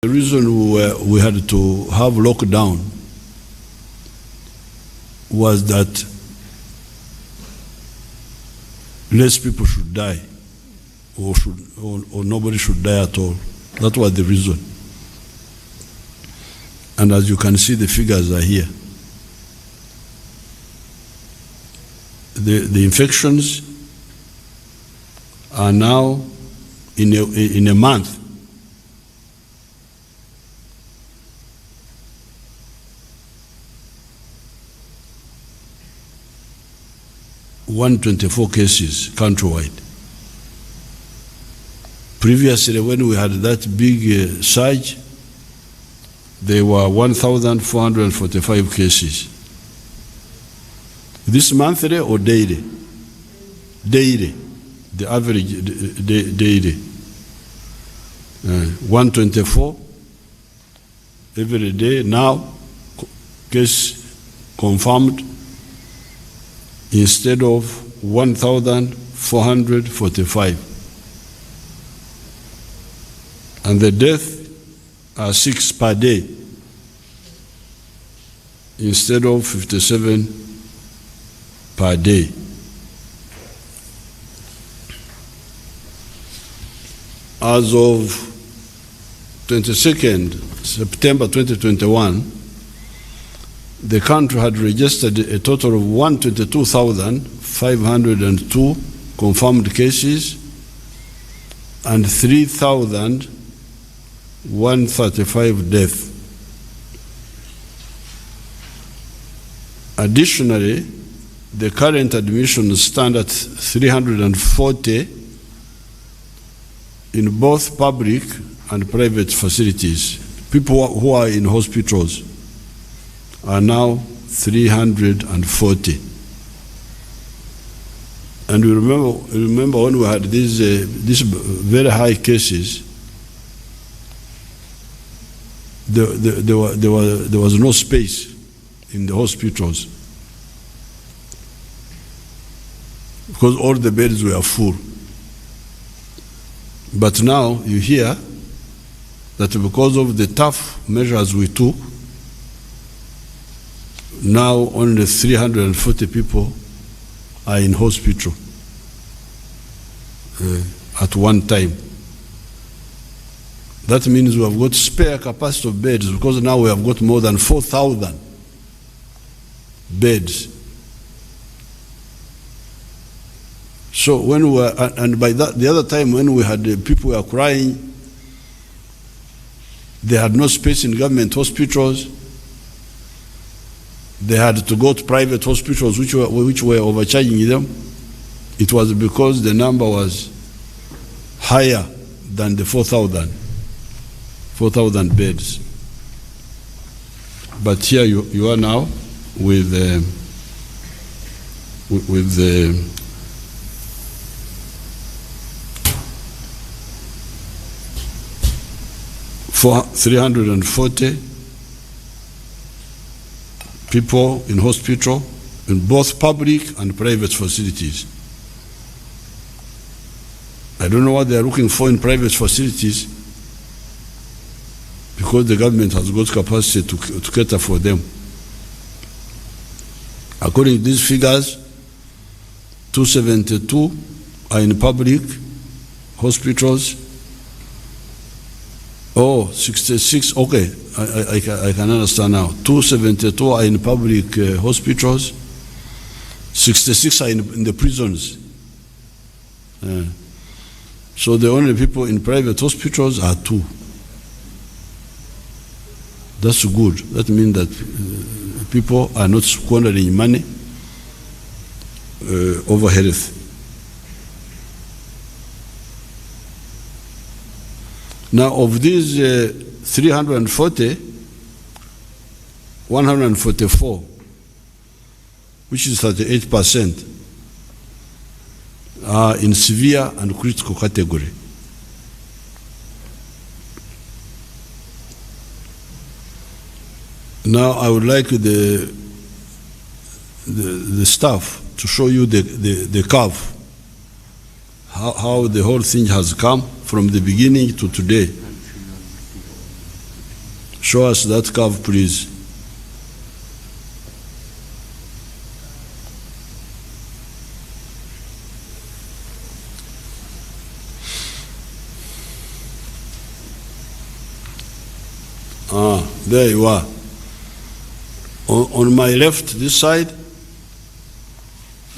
The reason we had to have lockdown was that less people should die, or nobody should die at all. That was the reason. And as you can see, the figures are here. The infections are now in a month. (124 cases countrywide. Previously, when we had that big surge, there were 1,445 cases. This monthly or daily? Daily. The average daily. 124 every day. Now, case confirmed instead of 1,445. And the deaths are 6 per day instead of 57 per day. As of 22nd September 2021, the country had registered a total of 122,502 confirmed cases and 3,135 deaths. Additionally, the current admissions stand at 340 in both public and private facilities. People who are in hospitals are now 340. And we remember when we had these very high cases, there was no space in the hospitals because all the beds were full. But now you hear that because of the tough measures we took, now only 340 people are in hospital at one time. That means we have got spare capacity of beds because now we have got more than 4,000 beds. So when we were, and by that, the other time when we had people were crying, they had no space in government hospitals. They had to go to private hospitals which were overcharging them. It was because the number was higher than the 4,000 beds. But here you are now with 340 people in hospital, in both public and private facilities. I don't know what they are looking for in private facilities because the government has got capacity to cater for them. According to these figures, 272 are in public hospitals. Oh, 66, okay, I can understand now. 272 are in public hospitals, 66 are in the prisons. So the only people in private hospitals are 2. That's good. That means that people are not squandering money over health. Now, of these 340, 144, which is 38%, are in severe and critical category. Now, I would like the staff to show you the curve, how the whole thing has come from the beginning to today. Show us that curve, please. There you are. On my left, this side,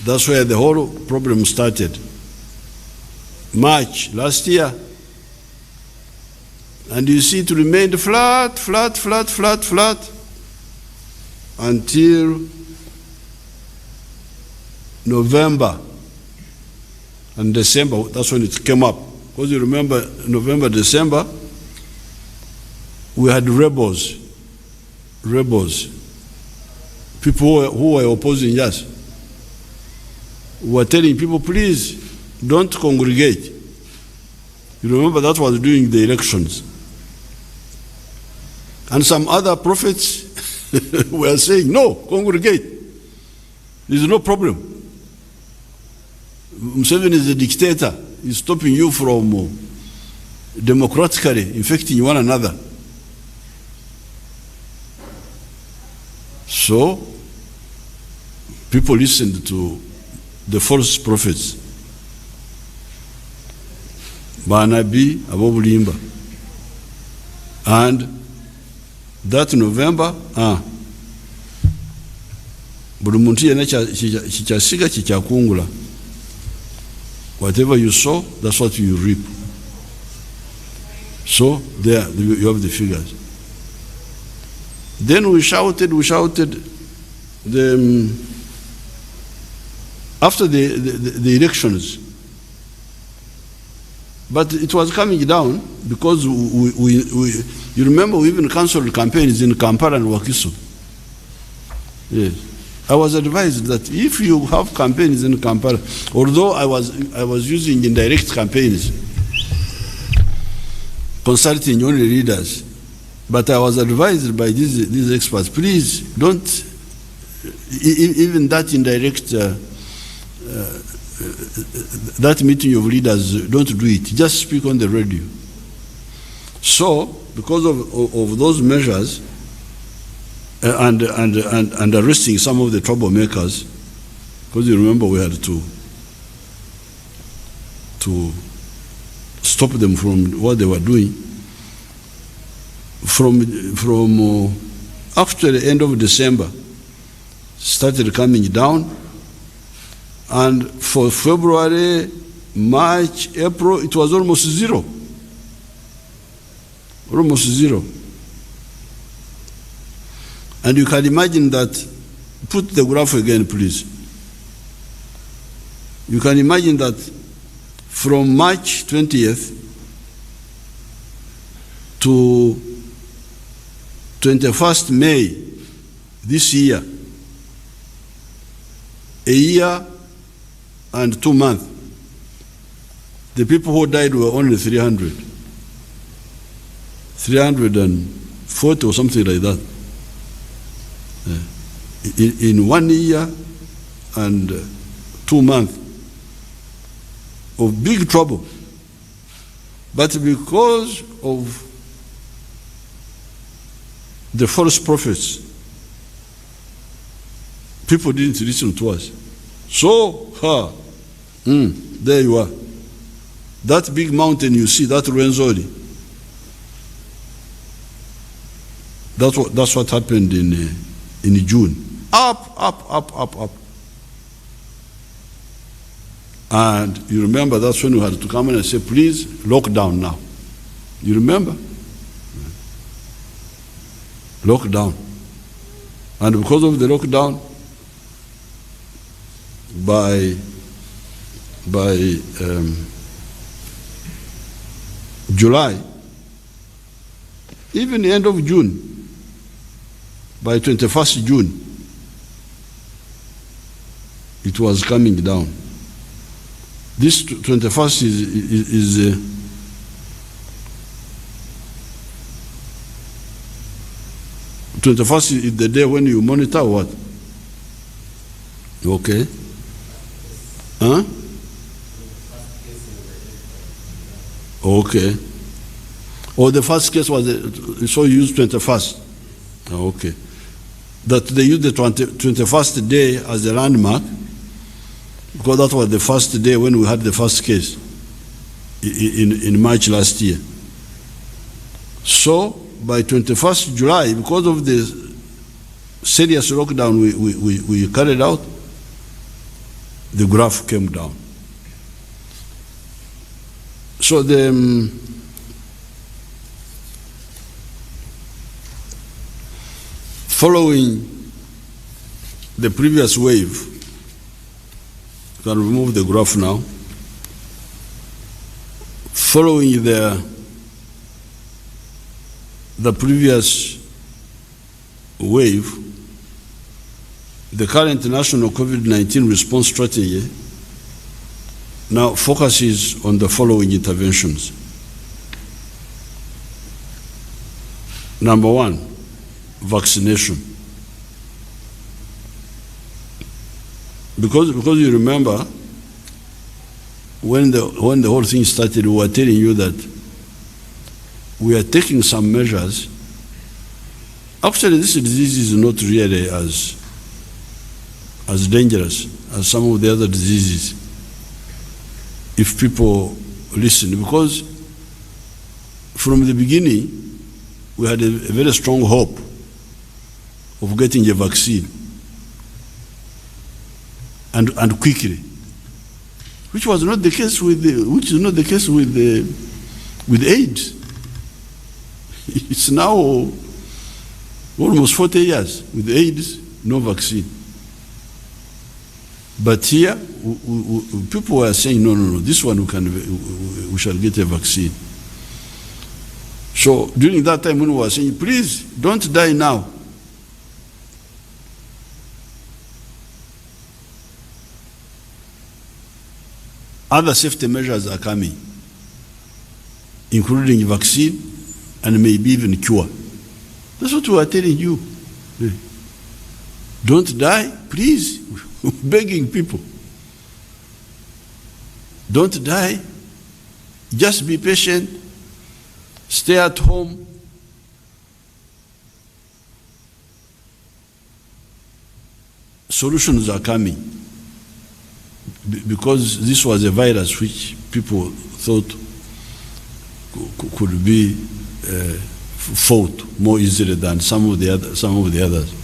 that's where the whole problem started. March last year. And you see it remained flat until November and December. That's when it came up. Because you remember November, December, we had rebels, people who were opposing us. We were telling people, please don't congregate. You remember that was during the elections. And some other prophets were saying, no, congregate. There's no problem. Museveni is a dictator. He's stopping you from democratically infecting one another. So, people listened to the false prophets. Banabi, Abobulimba. And that November, buli muntu yena kikyasiga kikyakungula. Whatever you sow, that's what you reap. So, there you have the figures. Then we shouted after the elections. But it was coming down because you remember we even cancelled campaigns in Kampala and Wakiso. Yes. I was advised that if you have campaigns in Kampala, although I was using indirect campaigns, consulting only leaders, but I was advised by these experts, please don't, even that indirect, that meeting of leaders, don't do it. Just speak on the radio. So, because of those measures, and arresting some of the troublemakers, because you remember we had to stop them from what they were doing. From after the end of December, started coming down, and for February, March, April, it was almost zero. Almost zero. And you can imagine that, put the graph again, please. You can imagine that from March 20th to 21st May this year, a year and 2 months, the people who died were only 340 or something like that. In 1 year and 2 months of big trouble. But because of the false prophets, people didn't listen to us. So, there you are. That big mountain you see, that Rwenzori, that's what happened in June. Up. And you remember that's when we had to come in and say, please, lock down now. You remember? Lockdown. And because of the lockdown, by July, even the end of June, by 21st June, it was coming down. This 21st is 21st is the day when you monitor what? Okay. Okay. Or the first case was, so you used 21st. Oh, okay. That they used the 21st day as a landmark, because that was the first day when we had the first case in March last year. So by 21st July, because of the serious lockdown we carried out, the graph came down. So the following the previous wave, you can remove the graph now. Following the previous wave, the current national COVID-19 response strategy now focuses on the following interventions. Number one, vaccination. Because you remember, when the whole thing started, we were telling you that we are taking some measures. Actually, this disease is not really as dangerous as some of the other diseases, if people listen, because from the beginning, we had a very strong hope of getting a vaccine, and quickly, which was not the case with AIDS. It's now almost 40 years with AIDS, no vaccine. But here, people were saying, no, this one we shall get a vaccine. So during that time when we were saying, please don't die now. Other safety measures are coming, including vaccine and maybe even cure. That's what we are telling you. Don't die, please. Begging people. Don't die. Just be patient. Stay at home. Solutions are coming. Because this was a virus which people thought could be fought more easily than some of the others.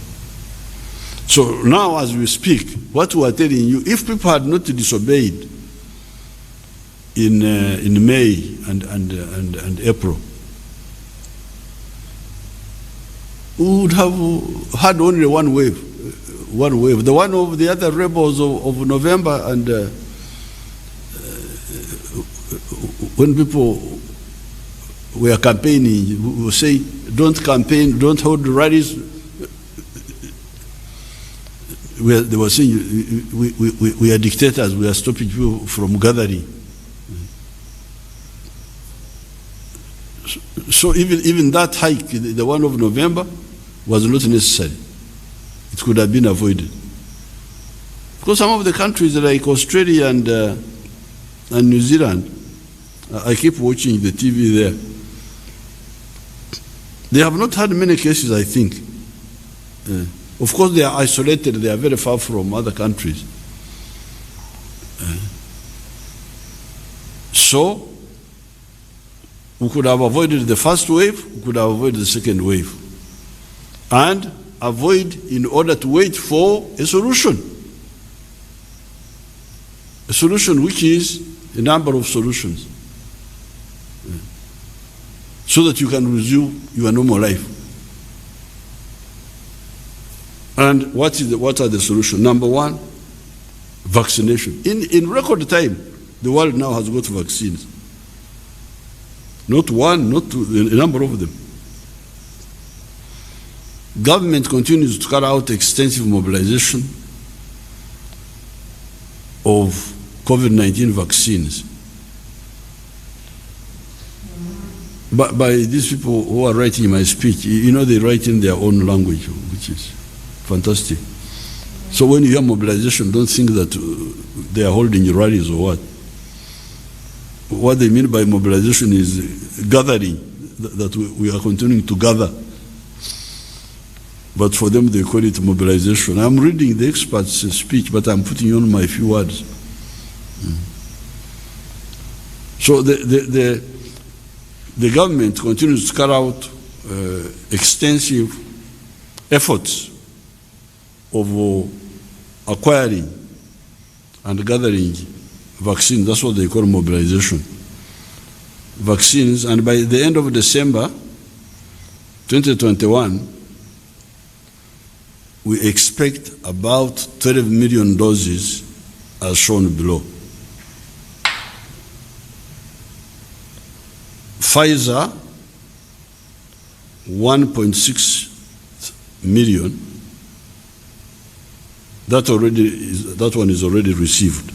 So now, as we speak, what we are telling you, if people had not disobeyed in May and April, we would have had only one wave. The one of the other rebels of November, and when people were campaigning, we would say, don't campaign, don't hold rallies. They were saying, we are dictators, we are stopping people from gathering. So even that hike, the one of November, was not necessary. It could have been avoided. Because some of the countries like Australia and New Zealand, I keep watching the TV there, they have not had many cases, I think. Of course, they are isolated, they are very far from other countries. So, we could have avoided the first wave, we could have avoided the second wave. And avoid in order to wait for a solution. A solution which is a number of solutions. So that you can resume your normal life. And what are the solutions? Number one, vaccination. In record time, the world now has got vaccines. Not one, not two, a number of them. Government continues to carry out extensive mobilization of COVID-19 vaccines. But by these people who are writing my speech, they write in their own language, which is fantastic. So when you hear mobilization, don't think that they are holding rallies or what. What they mean by mobilization is gathering that we are continuing to gather. But for them, they call it mobilization. I'm reading the experts' speech, but I'm putting on my few words. So the government continues to carry out extensive efforts of acquiring and gathering vaccines. That's what they call mobilization. Vaccines, and by the end of December 2021, we expect about 12 million doses as shown below. Pfizer, 1.6 million. That one is already received.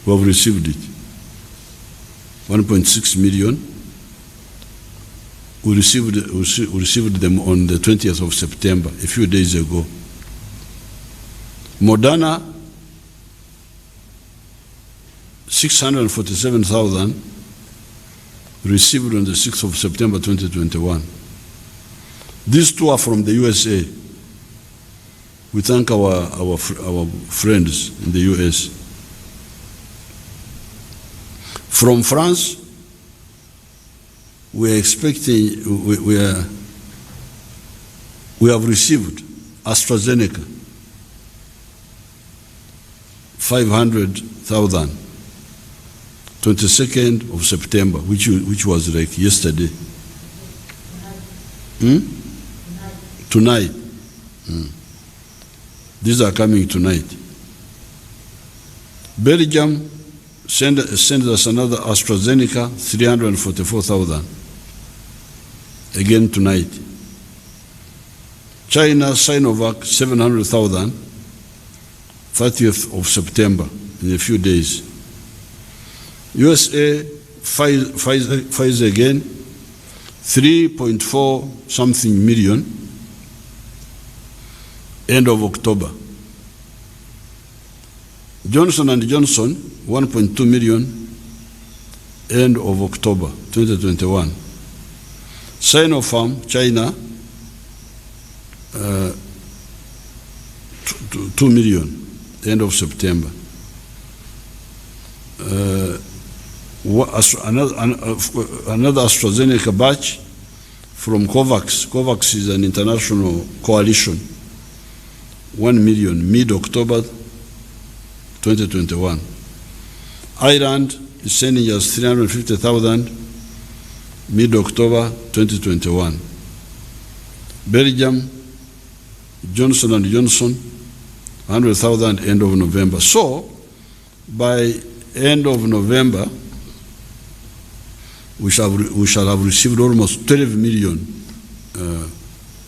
We have received it. 1.6 million. We received them on the 20th of September, a few days ago. Moderna, 647,000 received on the 6th of September 2021. These two are from the USA. We thank our friends in the US. From France, we are expecting, we have received AstraZeneca, 500,000, 22nd of September, which was like yesterday. Tonight. These are coming tonight. Belgium sends us another AstraZeneca, 344,000. Again tonight. China, Sinovac, 700,000, 30th of September, in a few days. USA, Pfizer again, 3.4 something million, end of October. Johnson & Johnson, 1.2 million, end of October 2021. Sinopharm, China, 2 million, end of September. Another AstraZeneca batch from COVAX. COVAX is an international coalition. 1 million, mid-October 2021. Ireland is sending us 350,000, mid-October 2021. Belgium, Johnson & Johnson, 100,000, end of November. So, by end of November, we shall have received almost 12 million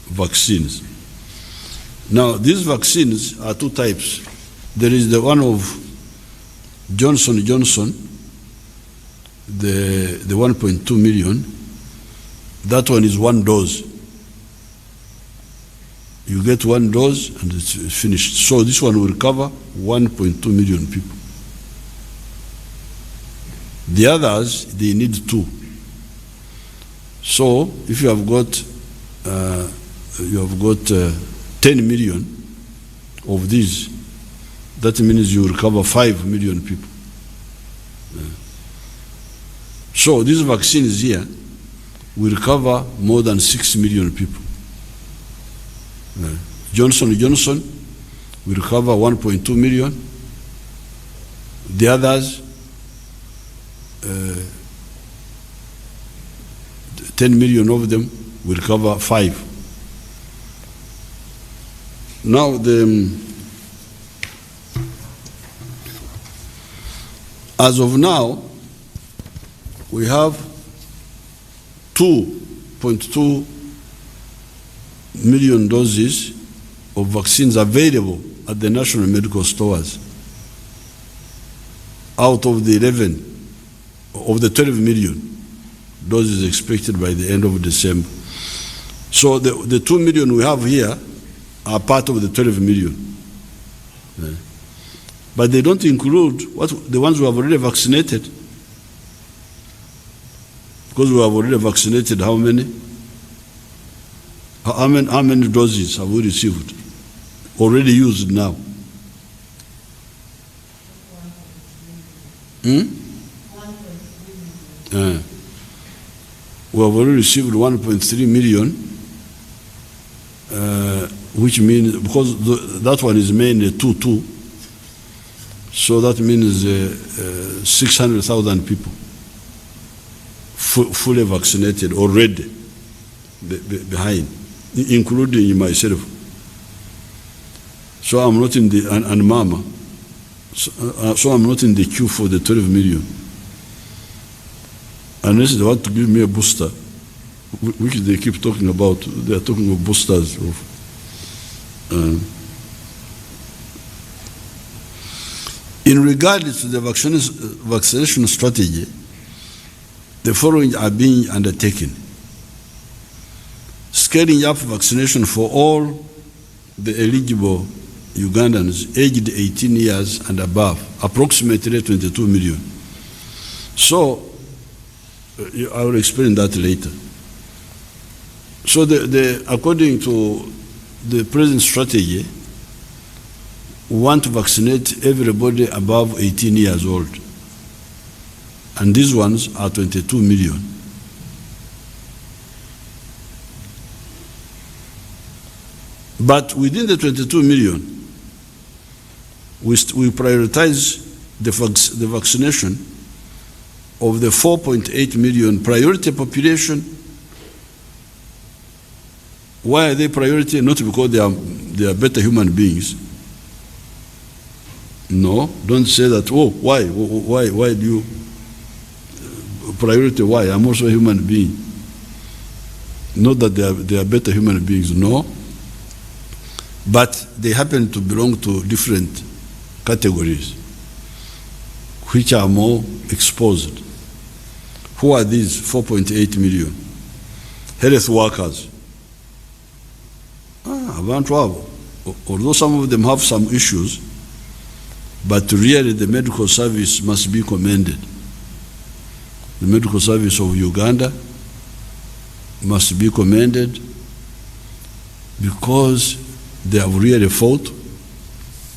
vaccines. Now, these vaccines are two types. There is the one of Johnson & Johnson, the 1.2 million. That one is one dose. You get one dose and it's finished. So this one will cover 1.2 million people. The others, they need 2. So if you have got 10 million of these, that means you will cover 5 million people. So these vaccines here will cover more than 6 million people. Johnson & Johnson will cover 1.2 million. The others, 10 million of them will cover 5. Now, as of now, we have 2.2 million doses of vaccines available at the national medical stores out of the 12 million doses expected by the end of December. So the 2 million we have here are part of the 12 million. But they don't include the ones who have already vaccinated. Because Because we have already vaccinated how many? How many doses have we received? Already used now? We have already received 1.3 million, which means, because that one is mainly 2-2, so that means 600,000 people fully vaccinated already behind, including myself. So I'm not in the, and Mama, so I'm not in the queue for the 12 million. Unless they want to give me a booster, which they keep talking about. They are talking of boosters. In regard to the vaccination strategy, the following are being undertaken. Scaling up vaccination for all the eligible Ugandans aged 18 years and above, approximately 22 million. So, I will explain that later. So according to the present strategy, we want to vaccinate everybody above 18 years old. And these ones are 22 million. But within the 22 million, we prioritize the vaccination of the 4.8 million priority population. Why are they priority? Not because they are better human beings. No, don't say that. Oh, why do you priority? Why? I'm also a human being. Not that they are better human beings. No, but they happen to belong to different categories, which are more exposed. Who are these 4.8 million? Health workers. Although some of them have some issues, but really the medical service must be commended. The medical service of Uganda must be commended because they have really fought.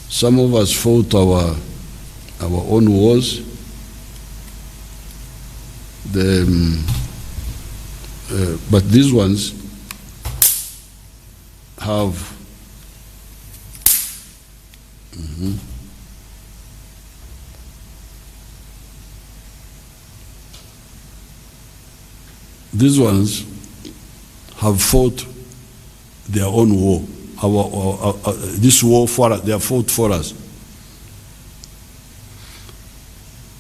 Some of us fought our own wars. But these ones have these ones have fought their own war. This war for us, they have fought for us.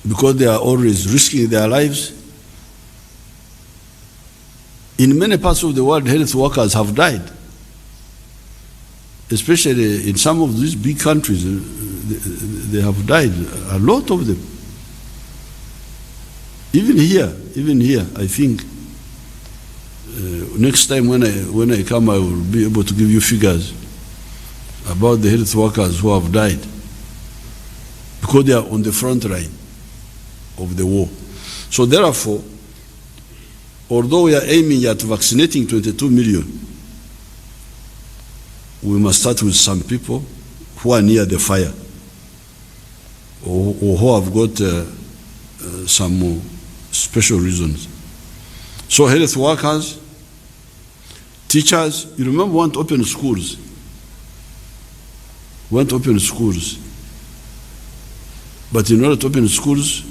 Because they are always risking their lives. In many parts of the world, health workers have died. Especially in some of these big countries, they have died, a lot of them. Even here, I think, next time when I come, I will be able to give you figures about the health workers who have died because they are on the front line of the war. So therefore, although we are aiming at vaccinating 22 million, we must start with some people who are near the fire or who have got some special reasons. So health workers, teachers, you remember we want to open schools. We want to open schools. But in order to open schools,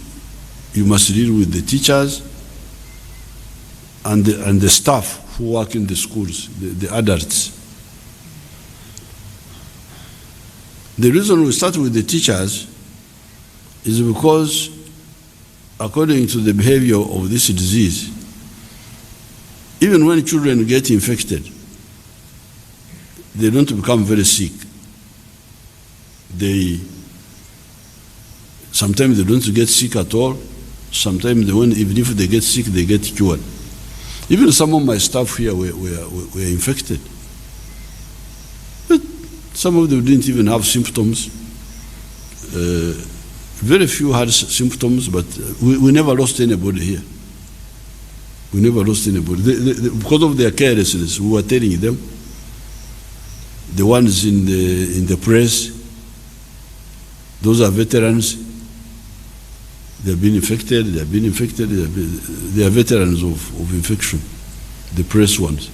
you must deal with the teachers and the staff who work in the schools, the adults. The reason we start with the teachers is because, according to the behavior of this disease, even when children get infected, they don't become very sick. Sometimes they don't get sick at all. Sometimes even if they get sick, they get cured. Even some of my staff here were infected. But some of them didn't even have symptoms. Very few had symptoms, but we never lost anybody here. We never lost anybody. Because of their carelessness, we were telling them, the ones in the press, those are veterans. They have been infected, they are veterans of infection, the press ones.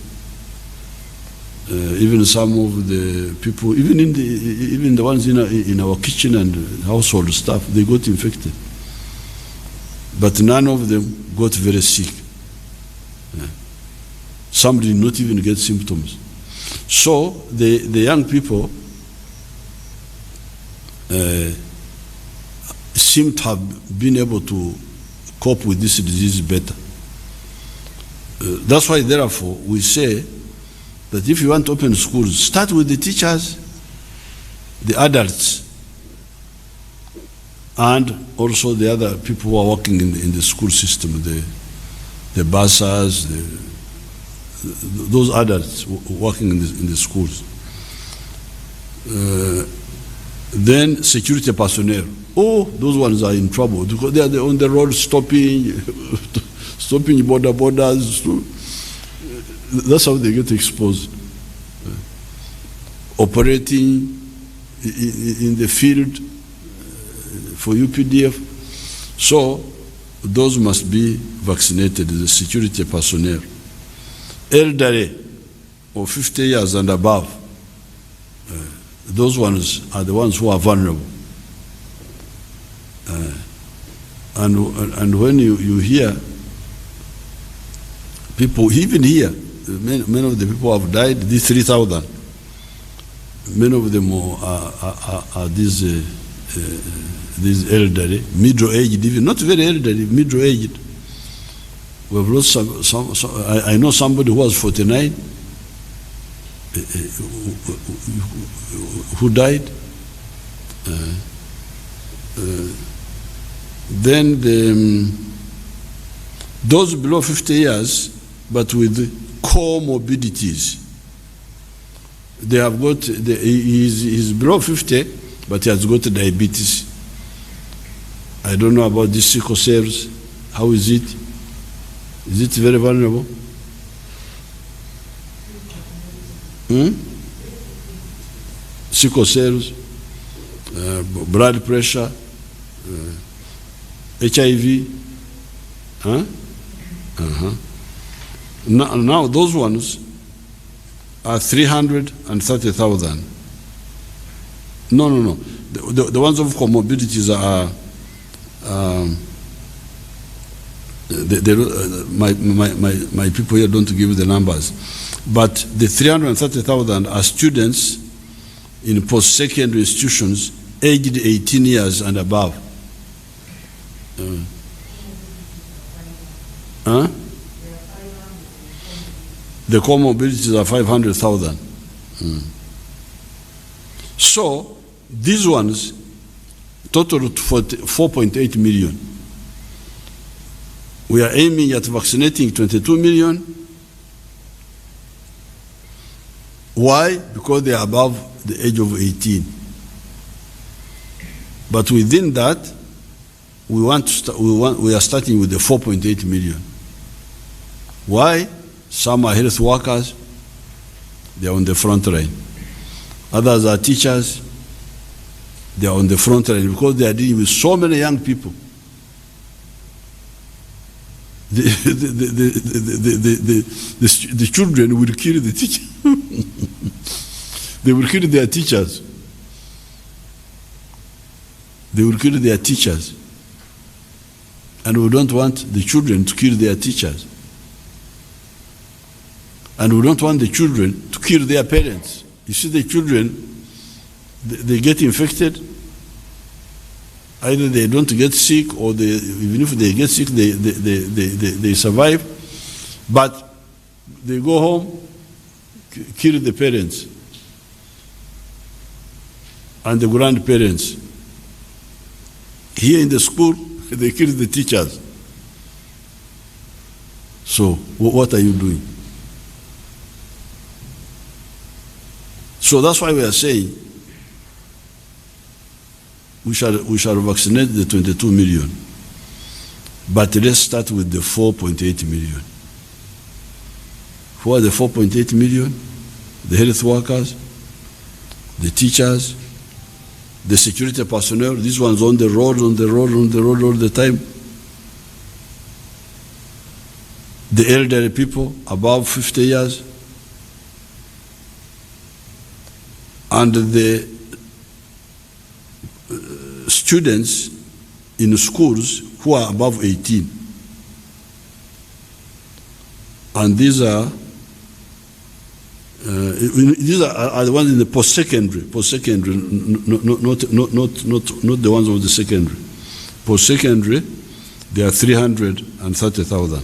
Even some of the people, even the ones in our kitchen and household stuff, they got infected. But none of them got very sick. Some did not even get symptoms. So the young people seem to have been able to cope with this disease better. That's why, therefore, we say that if you want to open schools, start with the teachers, the adults, and also the other people who are working in the school system, the bursars, those adults working in the schools. Then security personnel. Oh, those ones are in trouble because they are on the road stopping borders. That's how they get exposed. Operating in the field for UPDF. So those must be vaccinated, the security personnel. Elderly of 50 years and above, those ones are the ones who are vulnerable. And when you hear people, even here, many of the people who have died, these 3,000, many of them are these elderly, middle-aged, even not very elderly, middle-aged. We have lost some. I know somebody who was 49 who died. Then those below 50 years, but with comorbidities. They have got, he's below 50, but he has got diabetes. I don't know about these sickle cells. How is it? Is it very vulnerable? Sickle cells, blood pressure, HIV. Now those ones are 330,000. No. The ones of comorbidities are my people here don't give the numbers, but the 330,000 are students in post-secondary institutions aged 18 years and above. The comorbidities are 500,000. So these ones total 4.8 million. We are aiming at vaccinating 22 million. Why? Because they are above the age of 18. But within that, we are starting with the 4.8 million. Why? Some are health workers, they are on the front line. Others are teachers, they are on the front line because they are dealing with so many young people. The children will kill the teacher. They will kill their teachers. They will kill their teachers. And we don't want the children to kill their teachers. And we don't want the children to kill their parents. You see, the children, they get infected. Either they don't get sick, or even if they get sick, they survive. But they go home, kill the parents and the grandparents. Here in the school, they kill the teachers. So what are you doing? So that's why we are saying we shall vaccinate the 22 million. But let's start with the 4.8 million. Who are the 4.8 million? The health workers, the teachers, the security personnel. These ones on the road all the time. The elderly people above 50 years. And the students in schools who are above 18. And these are the ones in the post-secondary, not the ones of the secondary. Post-secondary, there are 330,000.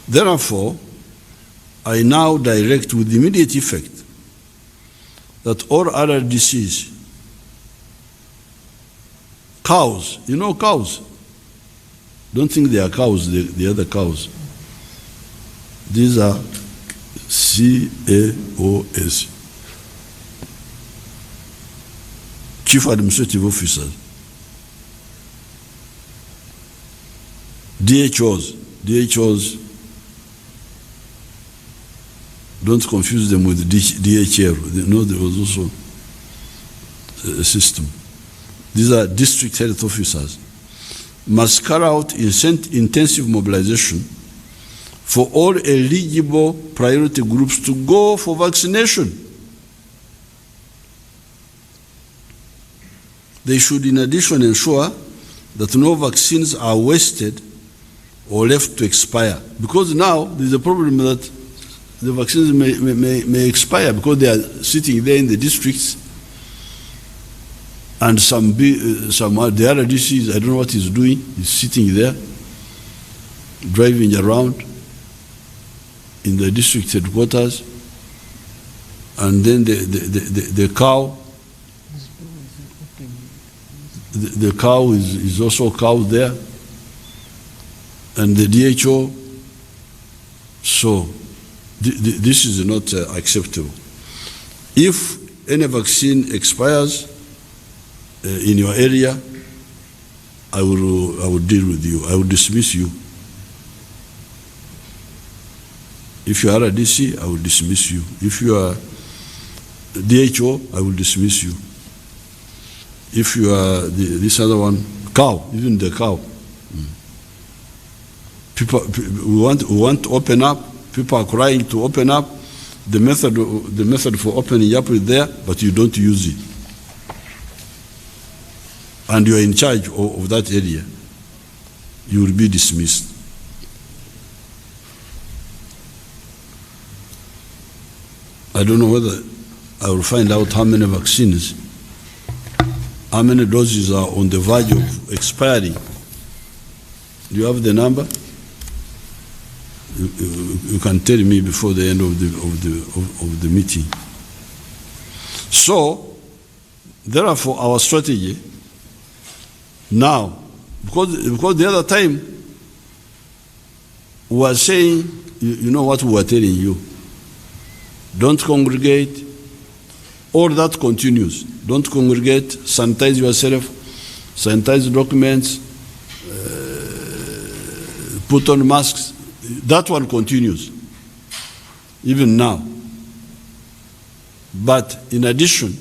Therefore, I now direct with immediate effect that all other diseases, cows, you know cows? Don't think they are cows, the other cows. These are CAOS, Chief Administrative Officers. DHOs, don't confuse them with DHL. They know there was also a system. These are district health officers. Must carry out intensive mobilization for all eligible priority groups to go for vaccination. They should in addition ensure that no vaccines are wasted or left to expire. Because now there's a problem that the vaccines may expire because they are sitting there in the districts, and the other disease, I don't know what he's doing, he's sitting there, driving around in the district headquarters, and then the cow, the cow is also cow there, and the DHO. So this is not acceptable. If any vaccine expires in your area, I will deal with you. I will dismiss you. If you are a DC, I will dismiss you. If you are DHO, I will dismiss you. If you are this other one, cow, even the cow. People, we want to open up. People are crying to open up. The method for opening up is there, but you don't use it. And you are in charge of that area. You will be dismissed. I don't know whether I will find out how many vaccines, how many doses are on the verge of expiring. Do you have the number? You can tell me before the end of the meeting. So, therefore, our strategy now, because the other time we were saying, you know what we were telling you, don't congregate, all that continues. Don't congregate, sanitize yourself, sanitize documents, put on masks. That one continues, even now. But in addition,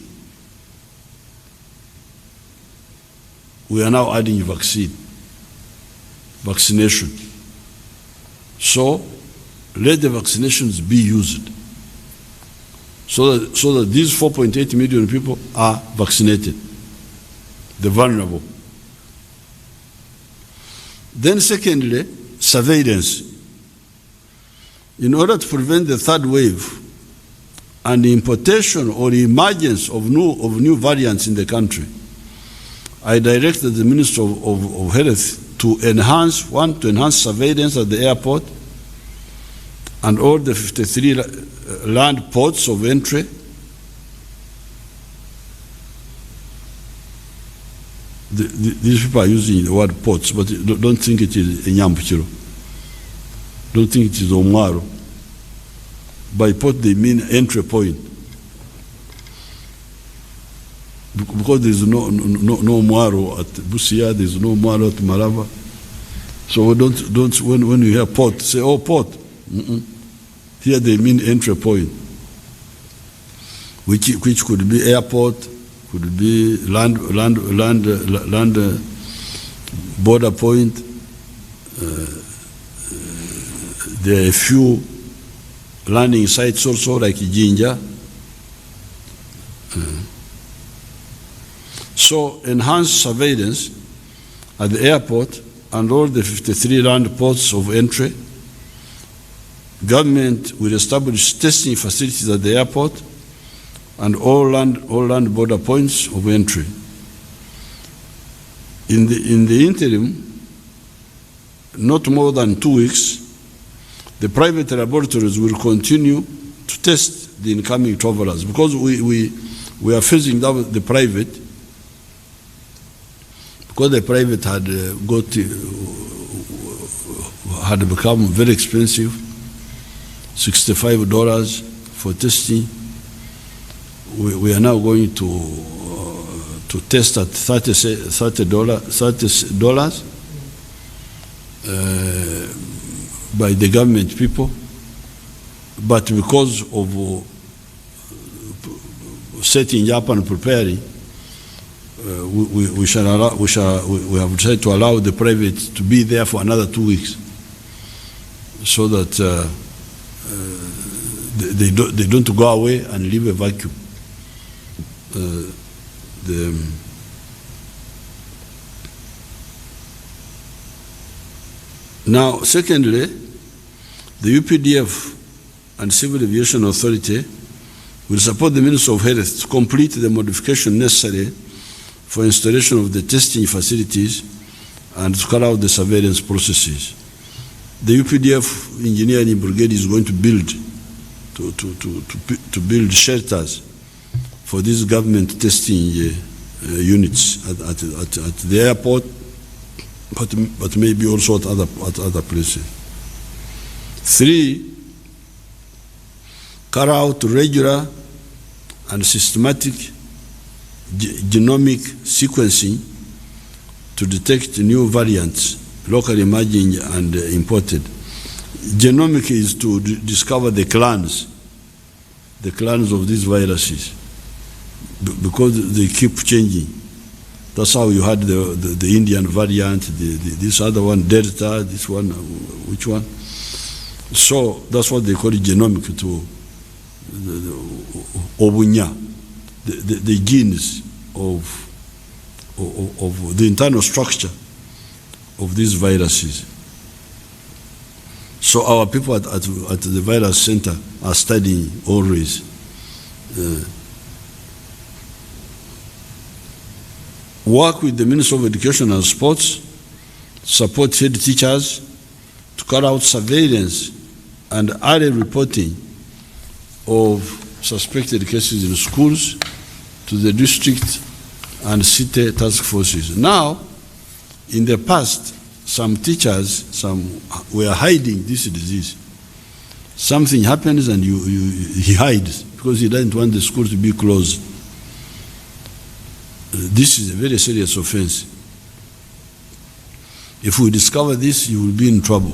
we are now adding vaccination. So let the vaccinations be used so that these 4.8 million people are vaccinated, the vulnerable. Then secondly, surveillance. In order to prevent the third wave and the importation or the emergence of new variants in the country, I directed the Minister of Health to enhance surveillance at the airport and all the 53 land ports of entry. These people are using the word ports, but don't think it is Nyambuchiro. Don't think it is Omwaro. By port they mean entry point. Because there is no Mwaro at Busia, there is no Mwaro at Marava. So don't when you hear port, say, oh, port. Here they mean entry point, which could be airport, could be land border point. There are a few landing sites also, like Jinja. So enhanced surveillance at the airport and all the 53 land ports of entry. Government will establish testing facilities at the airport and all land border points of entry. In the interim, not more than 2 weeks, the private laboratories will continue to test the incoming travelers, because we are phasing down the private, because the private had become very expensive, $65 for testing. We are now going to test at $30 by the government people, but because of setting up and preparing, we have decided to allow the private to be there for another 2 weeks, so that they don't go away and leave a vacuum. Now, secondly, the UPDF and Civil Aviation Authority will support the Ministry of Health to complete the modification necessary for installation of the testing facilities and to carry out the surveillance processes. The UPDF engineering brigade is going to build shelters for these government testing units at the airport, but maybe also at other places. 3, carry out regular and systematic genomic sequencing to detect new variants, locally emerging and imported. Genomic is to discover the clans of these viruses, because they keep changing. That's how you had the Indian variant, this other one, Delta, this one, which one? So that's what they call it, genomic, to Obunya, the genes of the internal structure of these viruses. So our people at the virus center are studying always. Work with the Ministry of Education and Sports, support head teachers to carry out surveillance and early reporting of suspected cases in schools to the district and city task forces. Now, in the past, some teachers were hiding this disease. Something happens and he hides because he doesn't want the school to be closed. This is a very serious offense. If we discover this, you will be in trouble.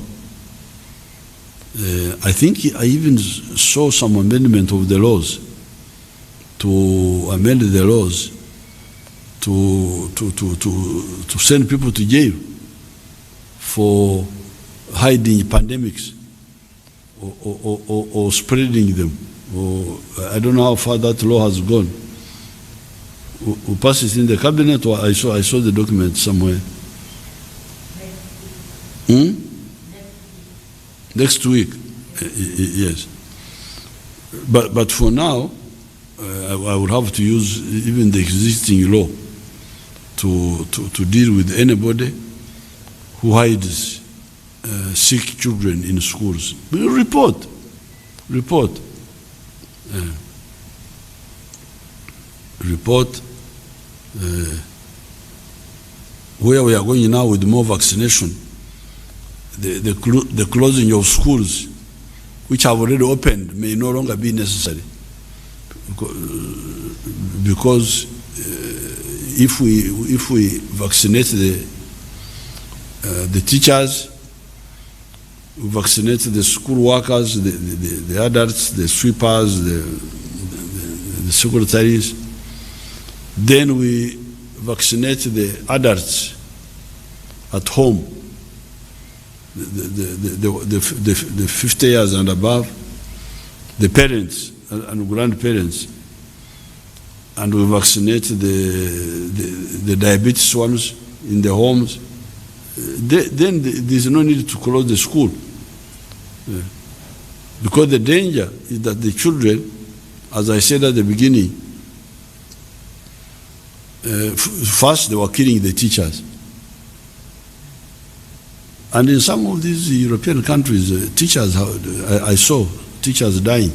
I think I even saw some amendment of the laws to amend the laws to send people to jail for hiding pandemics or spreading them. Or I don't know how far that law has gone. We pass it in the cabinet, or I saw the document somewhere. Next week, yes. But for now, I would have to use even the existing law to deal with anybody who hides sick children in schools. Report. Report. Where we are going now with more vaccination, the closing of schools, which have already opened, may no longer be necessary. Because if we vaccinate the teachers, we vaccinate the school workers, the adults, the sweepers, the secretaries. Then we vaccinate the adults at home, the 50 years and above, the parents and grandparents, and we vaccinate the diabetes ones in the homes. Then there's no need to close the school. Because the danger is that the children, as I said at the beginning, first they were killing the teachers. And in some of these European countries, teachers, I saw teachers dying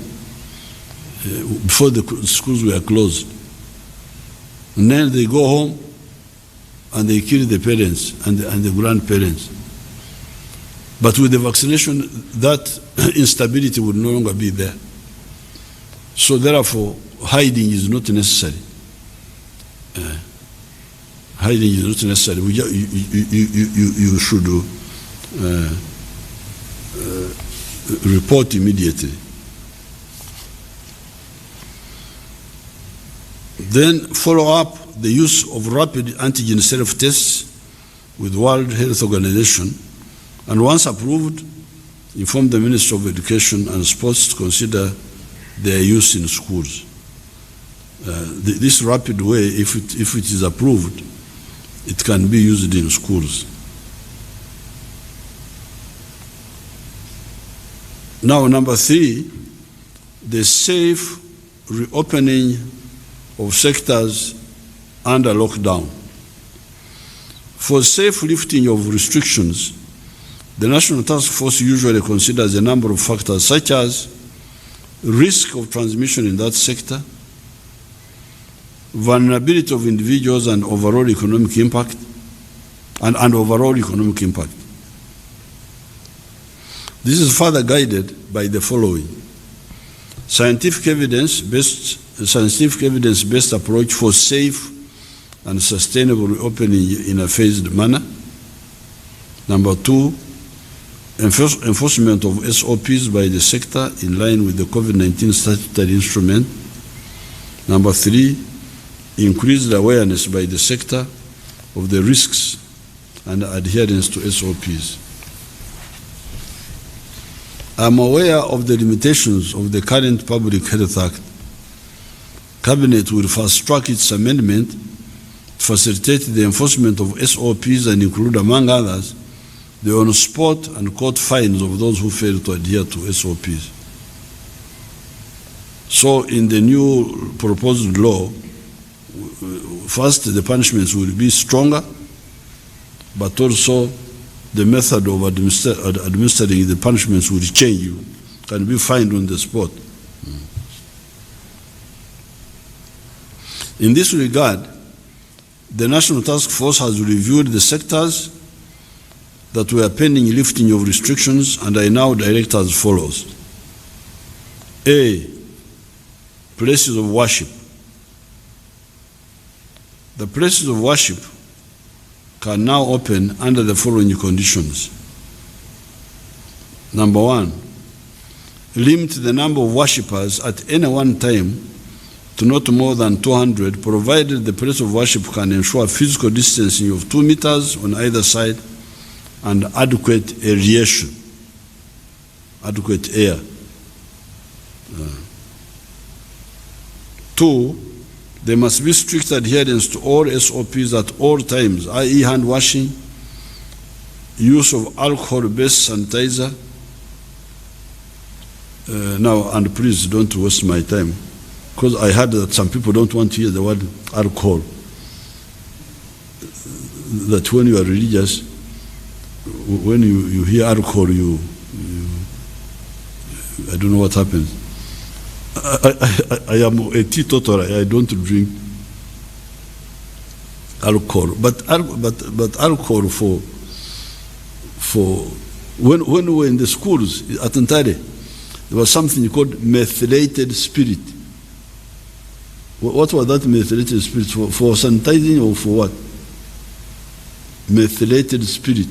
before the schools were closed. And then they go home and they kill the parents and the grandparents. But with the vaccination, that instability would no longer be there. So therefore, hiding is not necessary. Hiding is not necessary. You should report immediately. Then follow up the use of rapid antigen self-tests with World Health Organization, and once approved, inform the Ministry of Education and Sports to consider their use in schools. This rapid way, if it is approved, it can be used in schools. Now, number 3, the safe reopening of sectors under lockdown. For safe lifting of restrictions, the National Task Force usually considers a number of factors such as risk of transmission in that sector, vulnerability of individuals and overall economic impact, and overall economic impact. This is further guided by the following: scientific evidence-based approach for safe and sustainable reopening in a phased manner. Number 2, enforcement of SOPs by the sector in line with the COVID-19 statutory instrument. Number 3, increased awareness by the sector of the risks and adherence to SOPs. I'm aware of the limitations of the current Public Health Act. Cabinet will fast-track its amendment to facilitate the enforcement of SOPs and include, among others, the on-spot and court fines of those who fail to adhere to SOPs. So in the new proposed law, first the punishments will be stronger, but also the method of administering the punishments will change. You can be fined on the spot. In this regard, the National Task Force has reviewed the sectors that were pending lifting of restrictions, and I now direct as follows. A, places of worship. The places of worship can now open under the following conditions. Number 1, limit the number of worshippers at any one time to not more than 200, provided the place of worship can ensure physical distancing of 2 meters on either side and adequate aeration, adequate air. 2, there must be strict adherence to all SOPs at all times, i.e. hand washing, use of alcohol-based sanitizer. Now, and please don't waste my time, because I heard that some people don't want to hear the word alcohol. That when you are religious, when you hear alcohol, I don't know what happens. I am a teetotaler. I don't drink alcohol, but alcohol for when we were in the schools at Ntare, there was something called methylated spirit. What was that methylated spirit for sanitizing or for what? Methylated spirit.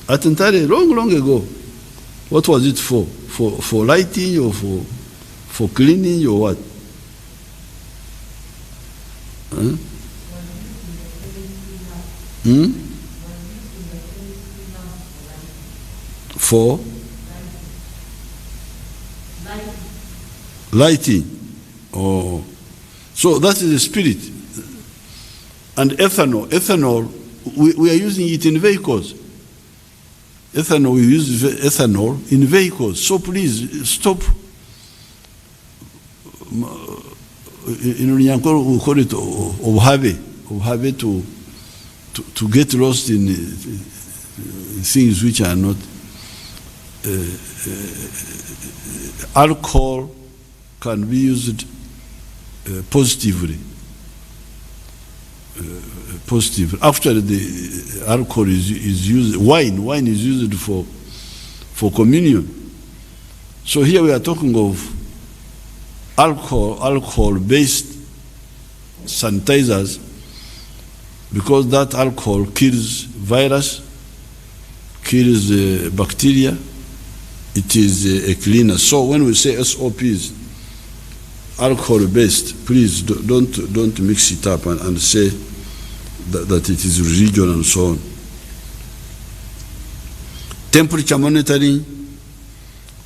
At Ntare, long ago. What was it for? For lighting or for cleaning or what? Huh? For lighting. Oh, so that is the spirit. And ethanol, we are using it in vehicles. Ethanol, we use ethanol in vehicles. So please stop. In Runyankore, we call it obhabe to get lost in things which are not. Alcohol can be used positively. After the alcohol is used, wine is used for communion. So here we are talking of alcohol-based sanitizers, because that alcohol kills virus, kills bacteria. It is a cleaner. So when we say SOPs, alcohol-based, please don't mix it up and say that it is religion and so on. Temperature monitoring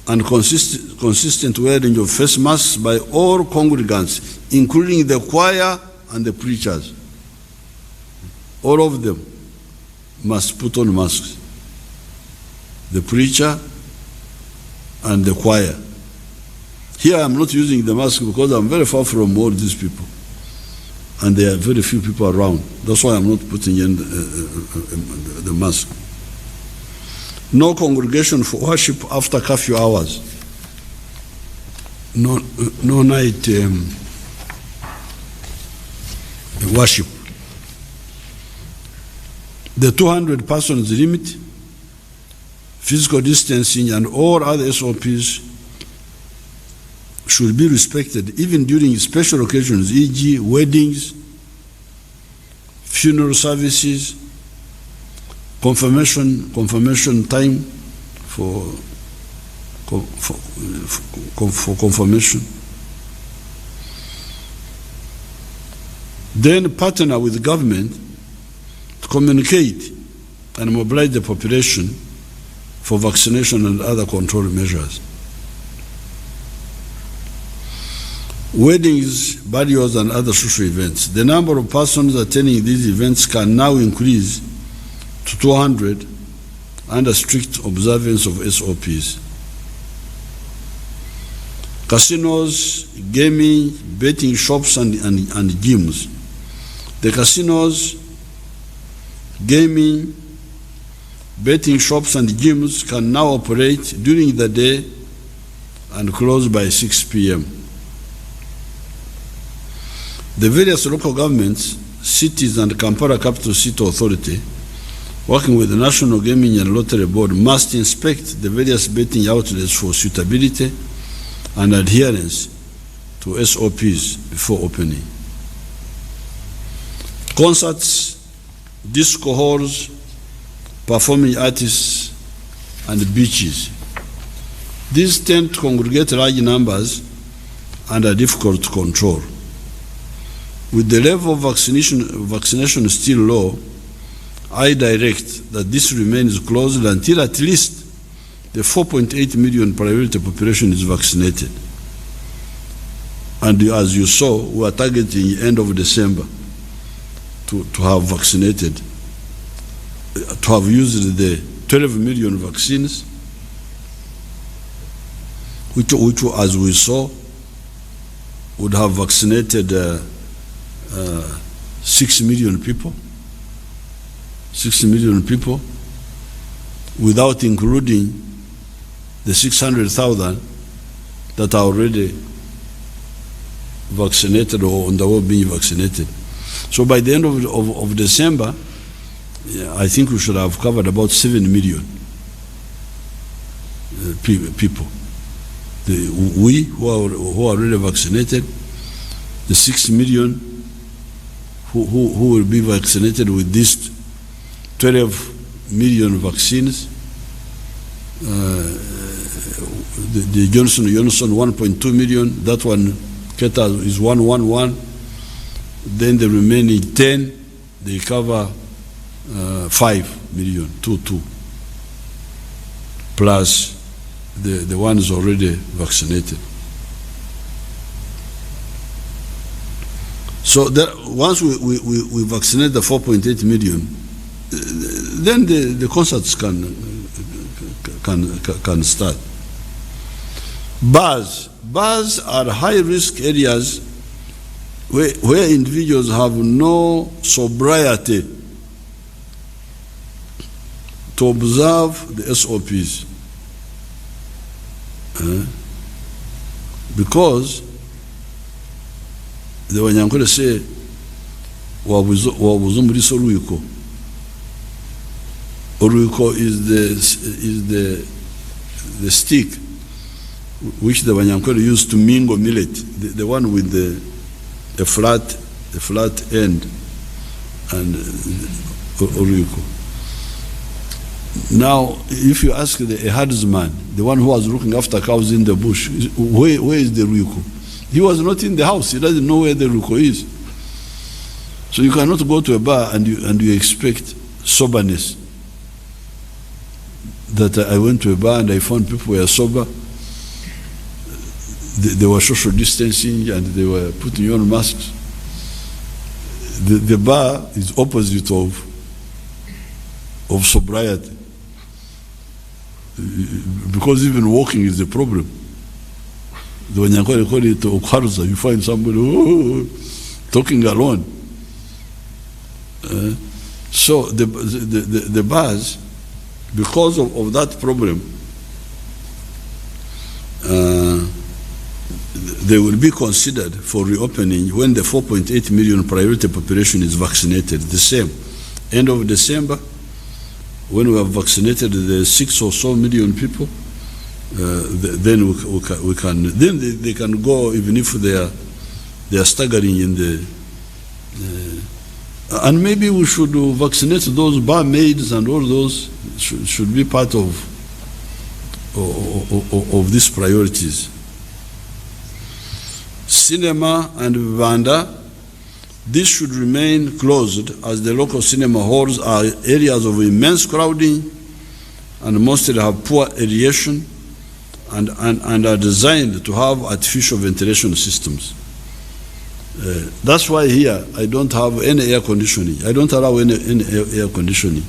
and consistent wearing of face masks by all congregants, including the choir and the preachers. All of them must put on masks. The preacher and the choir. Here I'm not using the mask because I'm very far from all these people. And there are very few people around. That's why I'm not putting in the mask. No congregation for worship after curfew hours. No night worship. The 200 persons limit, physical distancing, and all other SOPs should be respected even during special occasions, e.g. weddings, funeral services, confirmation time for confirmation. Then partner with the government to communicate and mobilize the population for vaccination and other control measures. Weddings, burials, and other social events. The number of persons attending these events can now increase to 200 under strict observance of SOPs. Casinos, gaming, betting shops, and gyms. The casinos, gaming, betting shops, and gyms can now operate during the day and close by 6 p.m. The various local governments, cities, and Kampala Capital City Authority, working with the National Gaming and Lottery Board, must inspect the various betting outlets for suitability and adherence to SOPs before opening. Concerts, disco halls, performing artists, and beaches. These tend to congregate large numbers and are difficult to control. With the level of vaccination still low, I direct that this remains closed until at least the 4.8 million priority population is vaccinated. And as you saw, we are targeting end of December to have vaccinated, to have used the 12 million vaccines, which as we saw, would have vaccinated 6 million people. 6 million people, without including the 600,000 that are already vaccinated or on the way being vaccinated. So by the end of December, I think we should have covered about 7 million people. We who are already vaccinated, the 6 million who will be vaccinated with this 12 million vaccines. The Johnson & Johnson 1.2 million, that one Keta is 111. Then the remaining 10, they cover 5 million, 2. Plus the ones already vaccinated. So that once we vaccinate the 4.8 million, then the concerts can start. Bars are high-risk areas where individuals have no sobriety to observe the SOPs. Because the Wanyankole say, wabuzo muri so Ruiko. Ruiko is the stick which the Wanyankole used to mingle millet, the one with the flat end, and Ruiko. Now, if you ask a herdsman, the one who was looking after cows in the bush, where is the Ruiko? He was not in the house. He doesn't know where the Ruiko is. So you cannot go to a bar and you expect soberness. That I went to a bar and I found people were sober. They were social distancing and they were putting on masks. The bar is opposite of sobriety. Because even walking is a problem. When you call it Okharuza, you find somebody talking alone. So the bars, because of that problem, they will be considered for reopening when the 4.8 million priority population is vaccinated. The same. End of December, when we have vaccinated the 6 or so million people, then we can. Then they can go even if they are staggering in the. And maybe we should vaccinate those barmaids and all those should be part of these priorities. Cinema and Vanda, this should remain closed as the local cinema halls are areas of immense crowding and mostly have poor aeration and are designed to have artificial ventilation systems. That's why here I don't have any air conditioning. I don't allow any air conditioning.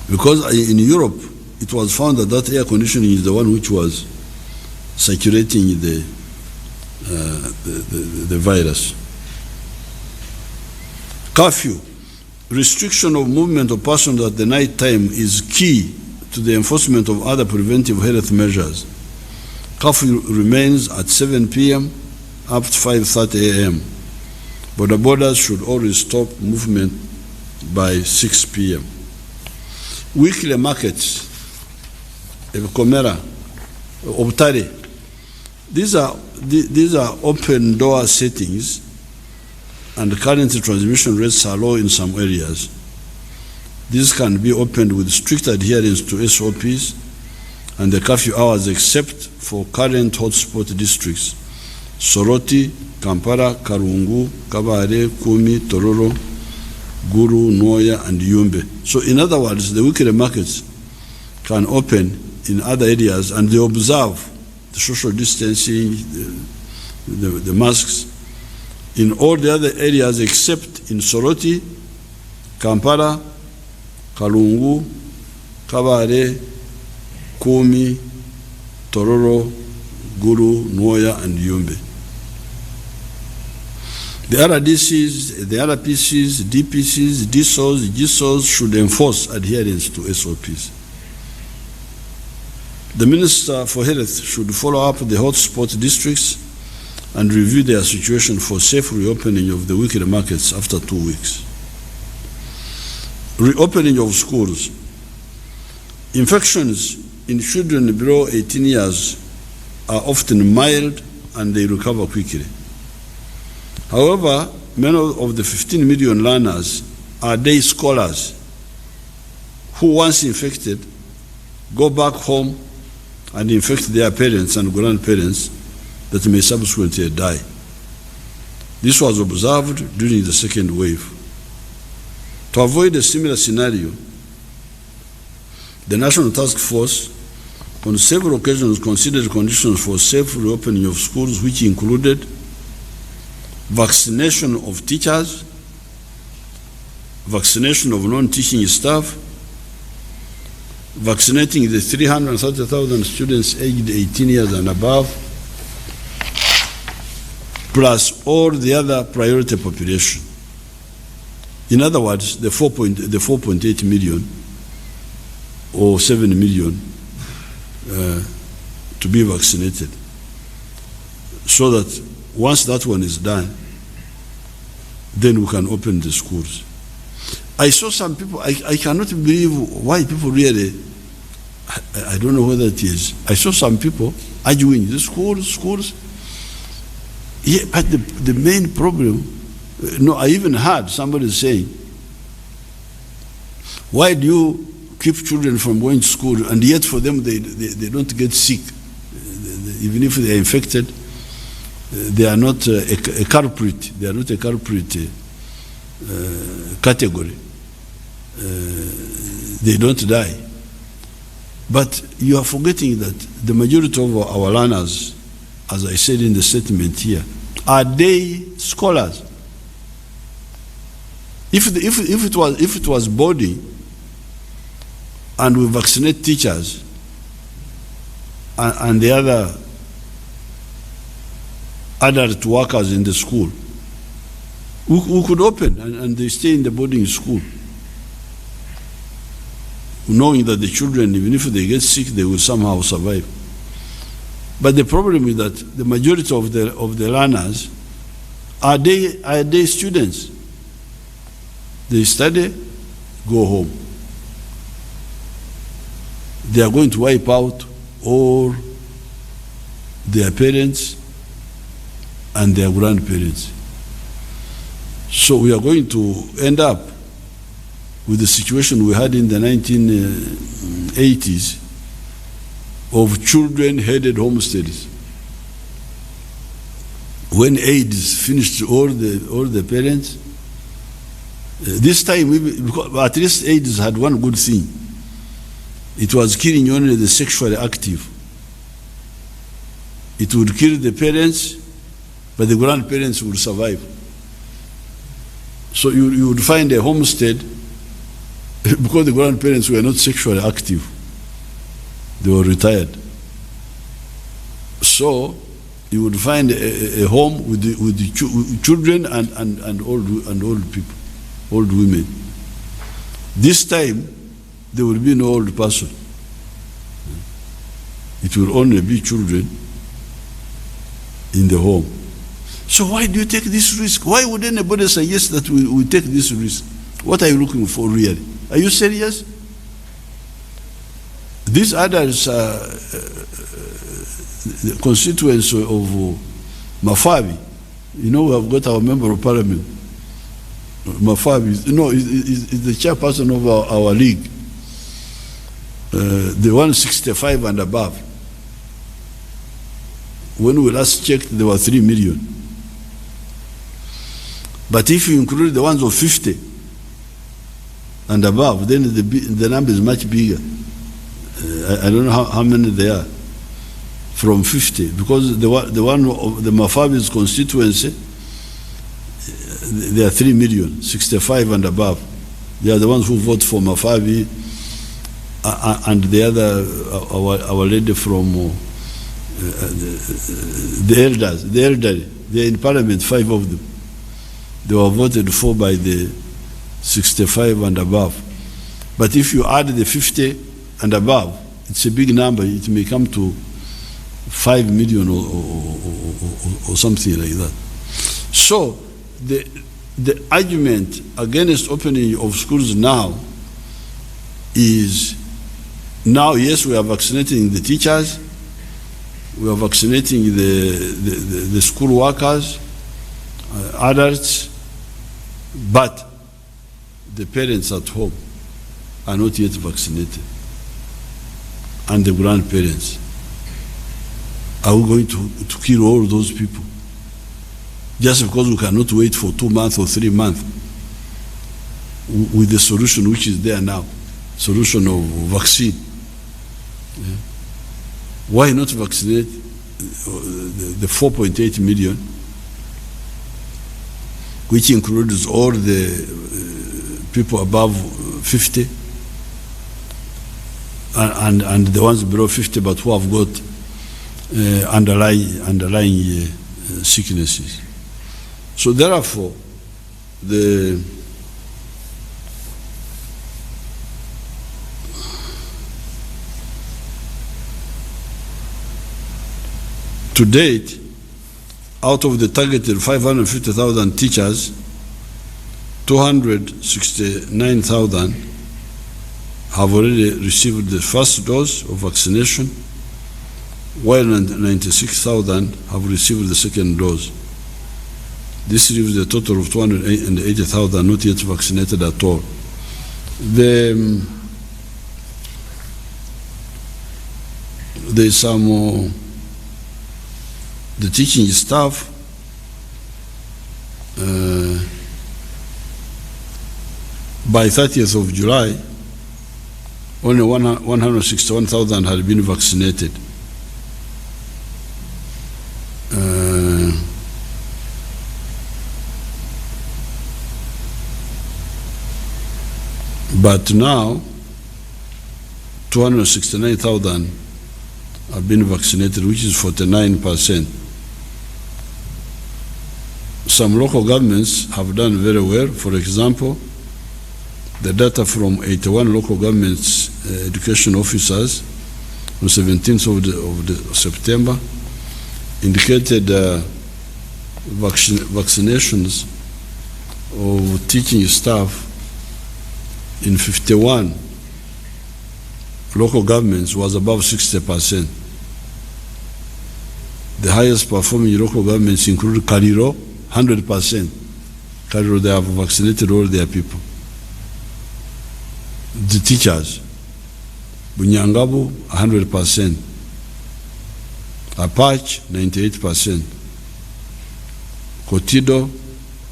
Because in Europe, it was found that air conditioning is the one which was circulating the virus. Curfew. Restriction of movement of persons at the night time is key to the enforcement of other preventive health measures. Curfew remains at 7 p.m. up to 5:30 a.m. But the borders should always stop movement by 6 p.m. Weekly markets, Komera, Obtare, these are open door settings, and current transmission rates are low in some areas. These can be opened with strict adherence to SOPs and the curfew hours except for current hotspot districts: Soroti, Kampala, Karungu, Kabare, Kumi, Tororo, Guru, Noya, and Yumbe. So in other words, the weekly markets can open in other areas and they observe the social distancing, the masks, in all the other areas except in Soroti, Kampala, Kalungu, Kabare, Kumi, Tororo, Guru, Noya, and Yumbe. The RDCs, the RPCs, DPCs, DSOs, GSOs should enforce adherence to SOPs. The Minister for Health should follow up the hotspot districts and review their situation for safe reopening of the weekly markets after 2 weeks. Reopening of schools. Infections in children below 18 years are often mild and they recover quickly. However, many of the 15 million learners are day scholars who once infected go back home and infect their parents and grandparents that may subsequently die. This was observed during the second wave. To avoid a similar scenario, the National Task Force on several occasions considered conditions for safe reopening of schools, which included vaccination of teachers, vaccination of non-teaching staff, vaccinating the 330,000 students aged 18 years and above, plus all the other priority population. In other words, the 4.8 million or 7 million to be vaccinated, so that once that one is done, then we can open the schools. I saw some people, I cannot believe why people really, I don't know whether it is, I saw some people arguing the schools. Yeah, but the main problem, no, I even heard somebody saying, why do you keep children from going to school, and yet for them they don't get sick? Even if they are infected, they are not a culprit. They are not a culprit category. They don't die. But you are forgetting that the majority of our learners, as I said in the statement here, are day scholars. If it was boarding, and we vaccinate teachers and the other adult workers in the school, we could open and they stay in the boarding school, knowing that the children, even if they get sick, they will somehow survive. But the problem is that the majority of the learners are day students. They study, go home. They are going to wipe out all their parents and their grandparents. So we are going to end up with the situation we had in the 1980s of children-headed homesteads. When AIDS finished all the parents, this time, at least AIDS had one good thing. It was killing only the sexually active. It would kill the parents, but the grandparents would survive. So you would find a homestead because the grandparents were not sexually active. They were retired. So you would find a home with the children and old people, old women. This time, there will be no old person. It will only be children in the home. So why do you take this risk? Why would anybody suggest that we take this risk? What are you looking for really? Are you serious? These adults are the constituents of Mafabi. You know, we have got our member of parliament. Mafabi, is the chairperson of our league. The 165 and above. When we last checked, there were 3 million. But if you include the ones of 50 and above, then the number is much bigger. I don't know how many there are from 50, because the one of the Mafabi's constituency, there are 3 million, 65 and above. They are the ones who vote for Mafabi, and the other, our lady from the elderly, they are in parliament, 5 of them. They were voted for by the 65 and above. But if you add the 50 and above, it's a big number. It may come to 5 million or something like that. So the argument against opening of schools now is, now, yes, we are vaccinating the teachers, we are vaccinating the school workers, adults, but the parents at home, are not yet vaccinated, and the grandparents. Are we going to kill all those people? Just because we cannot wait for 2 months or 3 months with the solution which is there now, solution of vaccine. Yeah. Why not vaccinate the 4.8 million, which includes all the people above 50 and the ones below 50 but who have got underlying sicknesses. So therefore, to date, out of the targeted 550,000 teachers, 269,000 have already received the first dose of vaccination, while 96,000 have received the second dose. This leaves a total of 280,000 not yet vaccinated at all. There's some the teaching staff by 30th of July, only 161,000 had been vaccinated. But now, 269,000 have been vaccinated, which is 49%. Some local governments have done very well. For example, the data from 81 local governments education officers on 17th of September indicated vaccinations of teaching staff in 51 local governments was above 60%. The highest performing local governments include Kariro, 100%. Kariro, they have vaccinated all their people. The teachers, Bunyangabu, 100%. Apache, 98%. Kotido,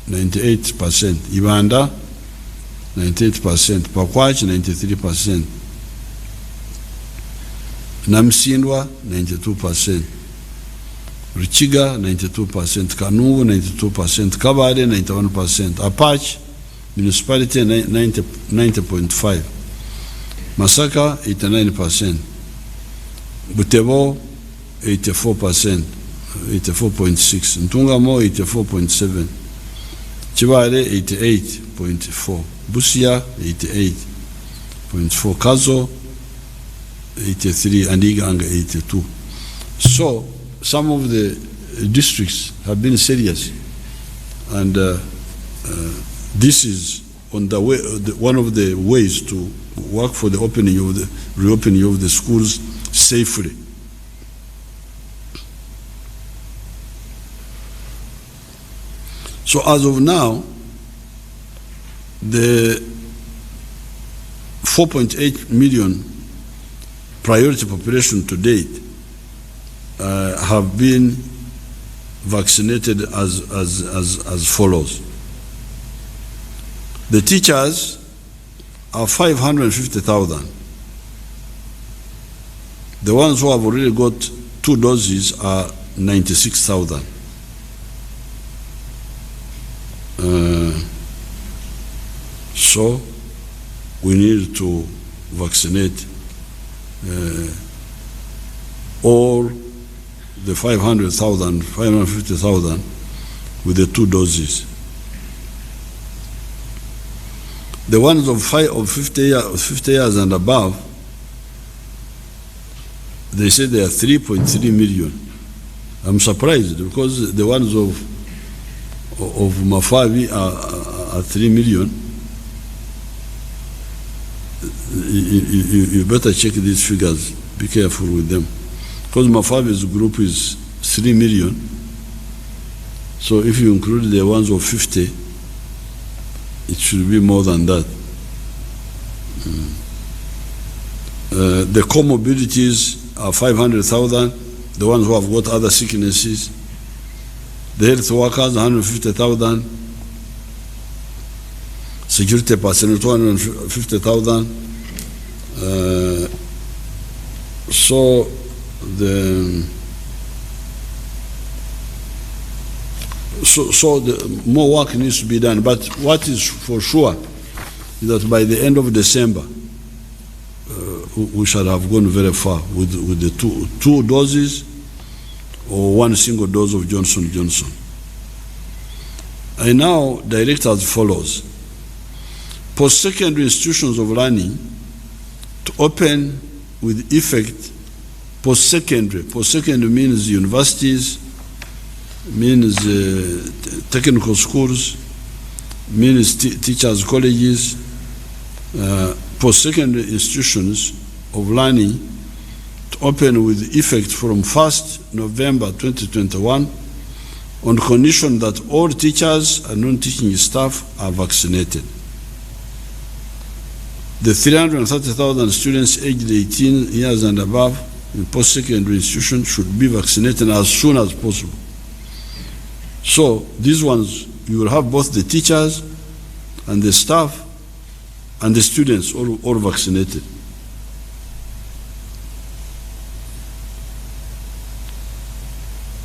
98%. Ibanda, 98%. Pakwach, 93%. Namsindwa, 92%. Ruchiga, 92%. Kanungu, 92%. Kabade, 91%. Apache, municipality, 90.5%. Masaka, 89%. Butevo, 84%. 84.6%. Ntungamo, 84.7%. Chivale, 88.4%. Busia, 88.4%. Kazo, 83%. And Iganga, 82%. So, some of the districts have been serious, and this is on the way, one of the ways to work for the reopening of the schools safely. So as of now, the 4.8 million priority population to date have been vaccinated as follows. The teachers are 550,000. The ones who have already got 2 doses are 96,000. So we need to vaccinate all the 550,000 with the 2 doses. The ones of 50 years and above, they say they are 3.3 million. I'm surprised because the ones of Mafavi are 3 million. You better check these figures. Be careful with them. Because Mafavi's group is 3 million. So if you include the ones of 50, it should be more than that. The comorbidities are 500,000, the ones who have got other sicknesses. The health workers, 150,000. Security personnel, 250,000. So the more work needs to be done. But what is for sure is that by the end of December, we shall have gone very far with the two doses or one single dose of Johnson & Johnson. I now direct as follows. Post-secondary institutions of learning to open with effect. Post-secondary means universities, means technical schools, means teachers' colleges, post-secondary institutions of learning to open with effect from 1st November 2021 on condition that all teachers and non-teaching staff are vaccinated. The 330,000 students aged 18 years and above in post-secondary institutions should be vaccinated as soon as possible. So these ones, you will have both the teachers and the staff and the students all vaccinated.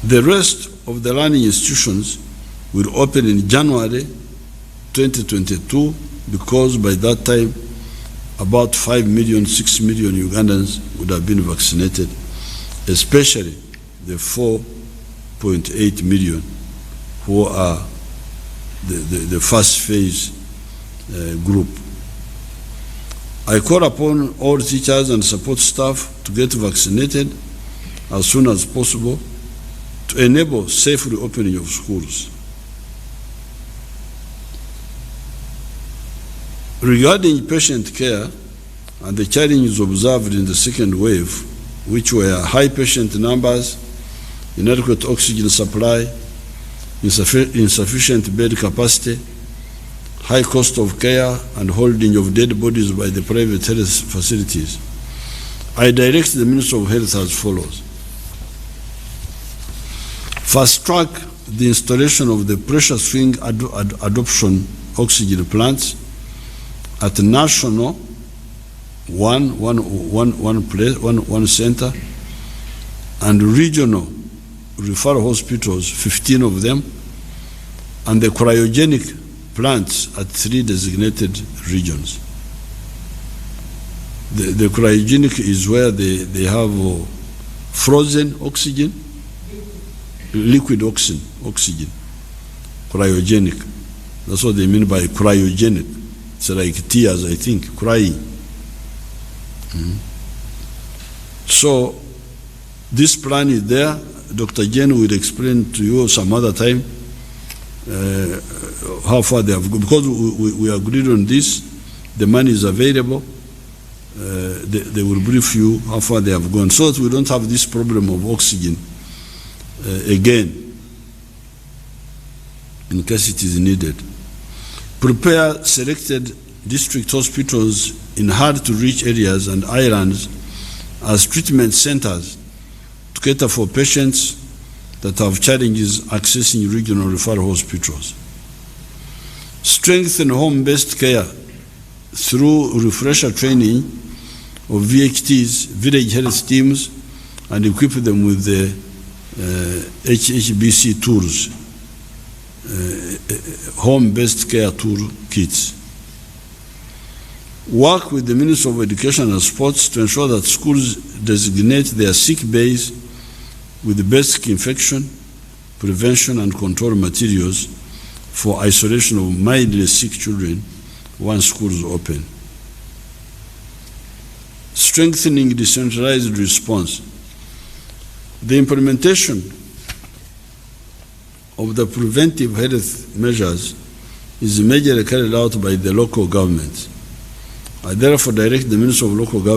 The rest of the learning institutions will open in January 2022 because by that time about 5 million, 6 million Ugandans would have been vaccinated, especially the 4.8 million who are the first phase group. I call upon all teachers and support staff to get vaccinated as soon as possible to enable safe reopening of schools. Regarding patient care and the challenges observed in the second wave, which were high patient numbers, inadequate oxygen supply, insufficient bed capacity, high cost of care, and holding of dead bodies by the private health facilities, I direct the Minister of Health as follows. Fast track the installation of the pressure swing adsorption oxygen plants at national one center and regional referral hospitals, 15 of them, and the cryogenic plants at 3 designated regions. The cryogenic is where they have frozen oxygen, liquid oxygen, cryogenic. That's what they mean by cryogenic. It's like tears, I think, crying. So this plan is there. Dr. Jane will explain to you some other time how far they have gone. Because we agreed on this, the money is available. They will brief you how far they have gone, so that we don't have this problem of oxygen again, in case it is needed. Prepare selected district hospitals in hard-to-reach areas and islands as treatment centers to cater for patients that have challenges accessing regional referral hospitals. Strengthen home-based care through refresher training of VHTs, village health teams, and equip them with the HHBC tools, home-based care tool kits. Work with the Ministry of Education and Sports to ensure that schools designate their sick bays with the basic infection, prevention, and control materials for isolation of mildly sick children once schools open. Strengthening decentralized response. The implementation of the preventive health measures is majorly carried out by the local government. I therefore direct the Minister of Local Government